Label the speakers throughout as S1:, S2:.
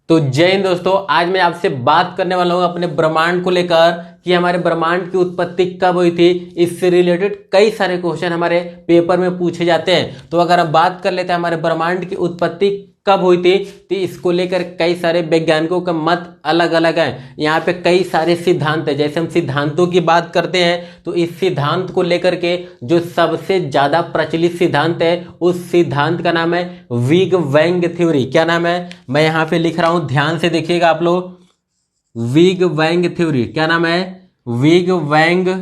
S1: तो जय हिंद दोस्तों, आज मैं आपसे बात करने वाला हूँ अपने ब्रह्मांड को लेकर कि हमारे ब्रह्मांड की उत्पत्ति कब हुई थी। इससे रिलेटेड कई सारे क्वेश्चन हमारे पेपर में पूछे जाते हैं। तो अगर हम बात कर लेते हैं हमारे ब्रह्मांड की उत्पत्ति कब हुई थी, तो इसको लेकर कई सारे वैज्ञानिकों का मत अलग अलग है। यहाँ पे कई सारे सिद्धांत है। जैसे हम सिद्धांतों की बात करते हैं तो इस सिद्धांत को लेकर के जो सबसे ज्यादा प्रचलित सिद्धांत है उस सिद्धांत का नाम है बिग बैंग थ्योरी। क्या नाम है, मैं यहाँ पे लिख रहा हूं, ध्यान से देखिएगा आप लोग। बिग बैंग थ्योरी, क्या नाम है, बिग बैंग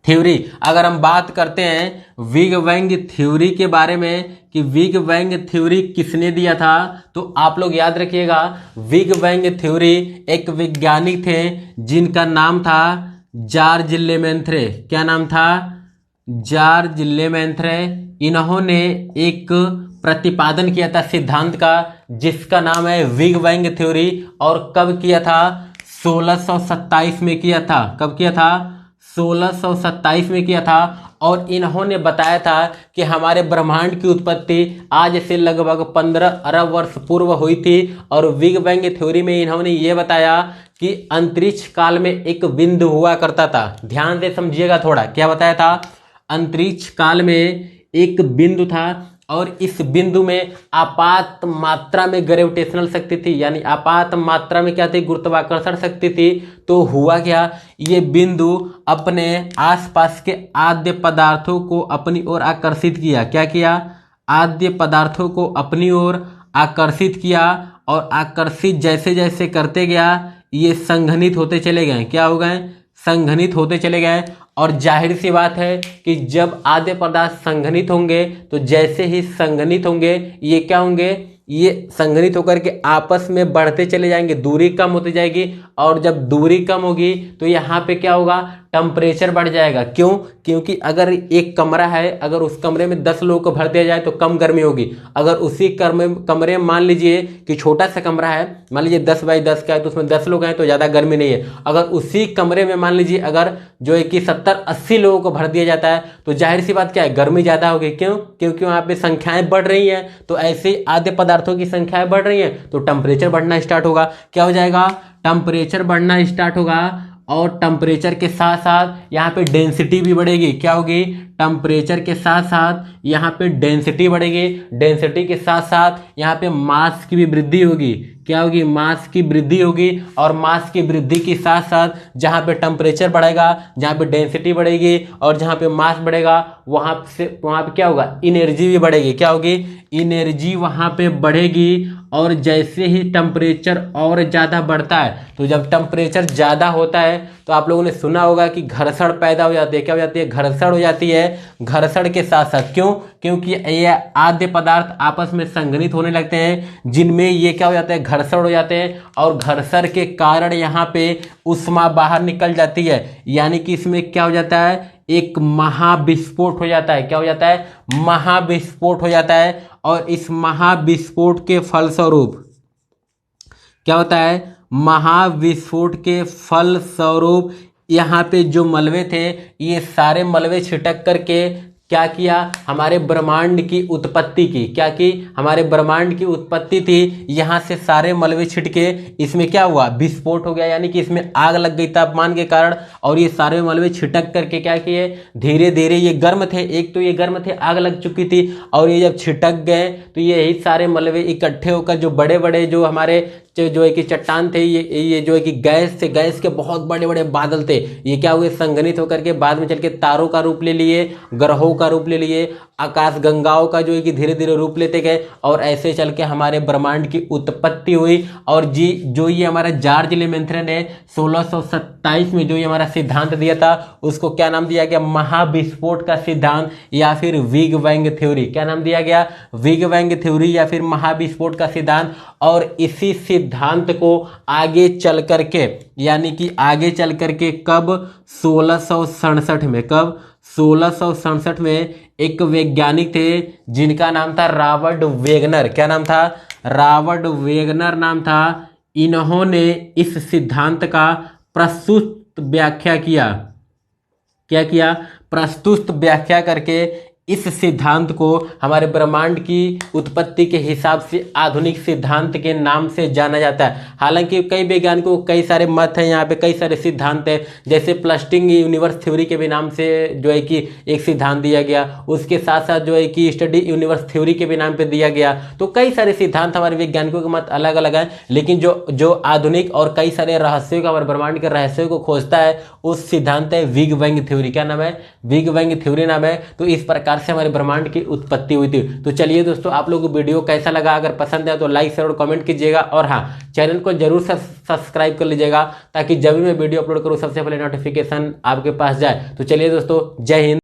S1: थ्योरी। अगर हम बात करते हैं बिग बैंग थ्योरी के बारे में कि बिग बैंग थ्योरी किसने दिया था, तो आप लोग याद रखिएगा बिग बैंग थ्योरी एक वैज्ञानिक थे जिनका नाम था जॉर्ज लेमेंथ्रे। क्या नाम था, जॉर्ज लेमेंथ्रे। इन्होंने एक प्रतिपादन किया था सिद्धांत का जिसका नाम है बिग बैंग थ्योरी। और कब किया था, 1627 में किया था। कब किया था, 1627 में किया था। और इन्होंने बताया था कि हमारे ब्रह्मांड की उत्पत्ति आज से लगभग 15 अरब वर्ष पूर्व हुई थी। और बिग बैंग थ्योरी में इन्होंने ये बताया कि अंतरिक्ष काल में एक बिंदु हुआ करता था। ध्यान से समझिएगा थोड़ा, क्या बताया था, अंतरिक्ष काल में एक बिंदु था और इस बिंदु में आपात मात्रा में ग्रेविटेशनल शक्ति थी, यानी आपात मात्रा में क्या थी, गुरुत्वाकर्षण शक्ति थी। तो हुआ क्या, ये बिंदु अपने आसपास के आद्य पदार्थों को अपनी ओर आकर्षित किया। क्या किया, आद्य पदार्थों को अपनी ओर आकर्षित किया। और आकर्षित जैसे जैसे करते गया ये संघनित होते चले गए। क्या हो गए, संघनित होते चले गए। और जाहिर सी बात है कि जब आद्य पदार्थ संघनित होंगे तो जैसे ही संघनित होंगे ये क्या होंगे, ये संघनित होकर के आपस में बढ़ते चले जाएंगे, दूरी कम होती जाएगी। और जब दूरी कम होगी तो यहाँ पे क्या होगा, टेम्परेचर बढ़ जाएगा। क्यों, क्योंकि अगर एक कमरा है, अगर उस कमरे में 10 लोगों को भर दिया जाए तो कम गर्मी होगी। अगर उसी कमरे में मान लीजिए कि छोटा सा कमरा है, मान लीजिए 10 बाई 10 का है, तो उसमें 10 लोग हैं तो ज़्यादा गर्मी नहीं है। अगर उसी कमरे में मान लीजिए अगर जो है कि 70-80 लोगों को भर दिया जाता है तो जाहिर सी बात क्या है, गर्मी ज़्यादा होगी। क्यों, क्योंकि वहाँ पे संख्याएं बढ़ रही हैं। तो ऐसे आद्य पदार्थों की संख्याएं बढ़ रही हैं तो टेम्परेचर बढ़ना स्टार्ट होगा। क्या हो जाएगा, टेम्परेचर बढ़ना स्टार्ट होगा। और टेम्परेचर के साथ साथ यहाँ पे डेंसिटी भी बढ़ेगी। क्या होगी, टेम्परेचर के साथ साथ यहाँ पे डेंसिटी बढ़ेगी। डेंसिटी के साथ साथ यहाँ पे मास की भी वृद्धि होगी। क्या होगी, मास की वृद्धि होगी। और मास की वृद्धि के साथ साथ जहाँ पे टेम्परेचर बढ़ेगा, जहाँ पे डेंसिटी बढ़ेगी और जहाँ पे मास बढ़ेगा वहाँ पे क्या होगा, एनर्जी भी बढ़ेगी। क्या होगी, एनर्जी वहाँ पे बढ़ेगी। और जैसे ही टेम्परेचर और ज़्यादा बढ़ता है, तो जब टेम्परेचर ज़्यादा होता है तो आप लोगों ने सुना होगा कि घर्षण पैदा हो जाती है। क्या हो जाती है, घर्षण हो जाती है। घर्षण के साथ साथ, क्यों, क्योंकि ये आद्य पदार्थ आपस में संघनित होने लगते हैं जिनमें ये क्या हो जाता है, घर्षण हो जाते हैं। और घर्षण के कारण यहाँ पे ऊष्मा बाहर निकल जाती है, यानी कि इसमें क्या हो जाता है, एक महाविस्फोट हो जाता है। क्या हो जाता है, महाविस्फोट हो जाता है। और इस महाविस्फोट के फलस्वरूप क्या होता है, महाविस्फोट के फलस्वरूप यहाँ पे जो मलबे थे ये सारे मलबे छिटक करके क्या किया, हमारे ब्रह्मांड की उत्पत्ति की। क्या की, हमारे ब्रह्मांड की उत्पत्ति थी। यहाँ से सारे मलबे छिटके इसमें क्या हुआ, विस्फोट हो गया, यानी कि इसमें आग लग गई तापमान के कारण। और ये सारे मलबे छिटक करके क्या किए, धीरे धीरे ये गर्म थे, एक तो ये गर्म थे, आग लग चुकी थी। और ये जब छिटक गए तो यही सारे मलबे इकट्ठे होकर जो बड़े बड़े जो हमारे जो है कि चट्टान थे, ये जो है कि गैस थे, गैस के बहुत बड़े बड़े बादल थे, ये क्या हुए, संघनित होकर के बाद में चल के तारों का रूप ले लिए, ग्रहों का रूप ले लिए, आकाश गंगाओं का जो है कि धीरे धीरे रूप लेते गए। और ऐसे चल के हमारे ब्रह्मांड की उत्पत्ति हुई। और जो ये हमारा जॉर्ज लेमेंथ्रे ने 1627 में जो ये हमारा सिद्धांत दिया था उसको क्या नाम दिया गया, महाविस्फोट का सिद्धांत या फिर बिग बैंग थ्योरी। क्या नाम दिया गया, बिग बैंग थ्योरी या फिर महाविस्फोट का सिद्धांत। और इसी सिद्धांत को आगे चल करके, यानी कि आगे चल करके कब, 1667 में, कब, 1667 में एक वैज्ञानिक थे जिनका नाम था रॉबर्ट वेगनर। क्या नाम था, रॉबर्ट वेगनर नाम था। इन्होंने इस सिद्धांत का प्रस्तुत व्याख्या किया। क्या किया, प्रस्तुत व्याख्या करके इस सिद्धांत को हमारे ब्रह्मांड की उत्पत्ति के हिसाब से आधुनिक सिद्धांत के नाम से जाना जाता है। हालांकि कई वैज्ञानिकों को कई सारे मत हैं, यहाँ पे कई सारे सिद्धांत हैं, जैसे प्लस्टिंग यूनिवर्स थ्योरी के भी नाम से जो है कि एक सिद्धांत दिया गया, उसके साथ साथ जो है कि स्टडी यूनिवर्स थ्योरी के भी नाम पे दिया गया। तो कई सारे सिद्धांत हमारे वैज्ञानिकों के मत अलग अलग हैं, लेकिन जो आधुनिक और कई सारे रहस्यों का, हमारे ब्रह्मांड के रहस्यों को खोजता है, उस सिद्धांत है बिग बैंग थ्योरी। क्या नाम है? बिग बैंग थ्योरी नाम है। तो इस प्रकार से हमारे ब्रह्मांड की उत्पत्ति हुई थी। तो चलिए दोस्तों, आप लोगों को वीडियो कैसा लगा? अगर पसंद है तो लाइक शेयर और कमेंट कीजिएगा, और हाँ, चैनल को जरूर सब्सक्राइब कर लीजिएगा, ताकि जब भी मैं वीडियो अपलोड करूँ सबसे पहले नोटिफिकेशन आपके पास जाए। तो चलिए दोस्तों, जय हिंद।